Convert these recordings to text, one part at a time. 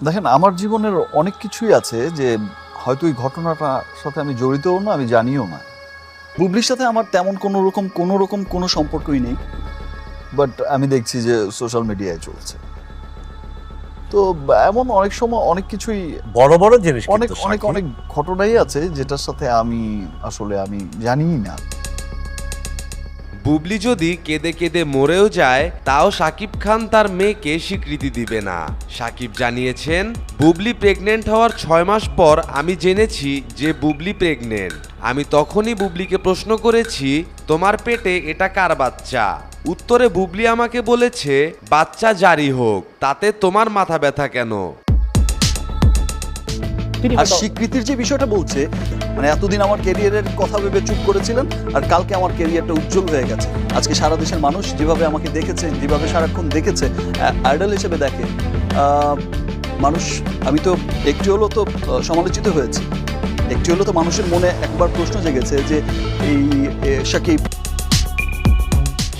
দেখেন, আমার জীবনের অনেক কিছুই আছে যে হয়তো এই ঘটনাটার সাথে আমি জড়িতও না, আমি জানিও না। বুবলির সাথে আমার তেমন কোনো সম্পর্কই নেই, বাট আমি দেখছি যে সোশ্যাল মিডিয়ায় চলছে। তো এমন অনেক সময় অনেক কিছুই, বড় বড় জিনিস অনেক অনেক অনেক ঘটনাই আছে যেটার সাথে আমি জানিই না। বুবলি যদি কেঁদে কেঁদে মরেও যায় তাও শাকিব খান তার মেয়েকে স্বীকৃতি দিবে না। শাকিব জানিয়েছেন, বুবলি প্রেগনেন্ট হওয়ার 6 মাস পর আমি জেনেছি যে বুবলি প্রেগনেন্ট। আমি তখনই বুবলিকে প্রশ্ন করেছি, তোমার পেটে এটা কার বাচ্চা? উত্তরে বুবলি আমাকে বলেছে, বাচ্চা জারি হোক, তাতে তোমার মাথা ব্যথা কেন? আর স্বীকৃতির যে বিষয়টা বলছে, মানে এতদিন আমার ক্যারিয়ারের কথা ভেবে চুপ করেছিলেন, আর কালকে আমার ক্যারিয়ারটা উজ্জ্বল হয়ে গেছে। আজকে সারা দেশের মানুষ যেভাবে আমাকে দেখেছে, যেভাবে সারাক্ষণ দেখেছে, আইডল হিসেবে দেখে মানুষ, আমি তো একটু হলো তো সমালোচিত হয়েছি, একটু হলো তো মানুষের মনে একবার প্রশ্ন জেগেছে যে এই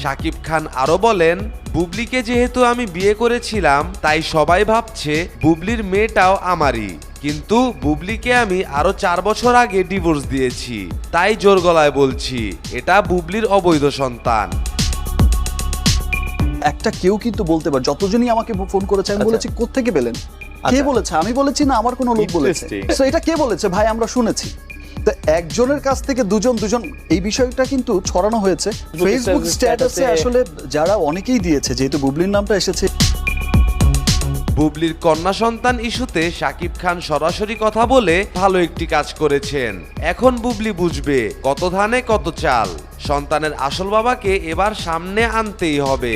শাকিব খান আরো বলেন, বুবলিকে যেহেতু আমি বিয়ে করেছিলাম তাই সবাই ভাবছে বুবলির মেয়েটাও আমারই, কিন্তু বুবলিকে আমি আরো 4 বছর আগে ডিভোর্স দিয়েছি, তাই জোর গলায় বলছি এটা বুবলির অবৈধ সন্তান। একটা কেউ কিন্তু বলতে পারে, যতজনই আমাকে ফোন করেছে আমি বলেছি কোত্থেকে পেলেন, কে বলেছে? আমি বলেছি না আমার কোনো লোক বলেছে। তো এটা কে বলেছে ভাই? আমরা শুনেছি। তো একজনের কাছ থেকে দুজন এই বিষয়টা কিন্তু ছড়ানো হয়েছে ফেসবুক স্ট্যাটাসে। আসলে যারা অনেকেই দিয়েছে, যেহেতু বুবলির নামটা এসেছে। বুবলির কন্যা সন্তান ইস্যুতে শাকিব খান সরাসরি কথা বলে ভালো একটি কাজ করেছেন। এখন বুবলি বুঝবে কত ধানে কত চাল। সন্তানের আসল বাবাকে এবার সামনে আনতেই হবে।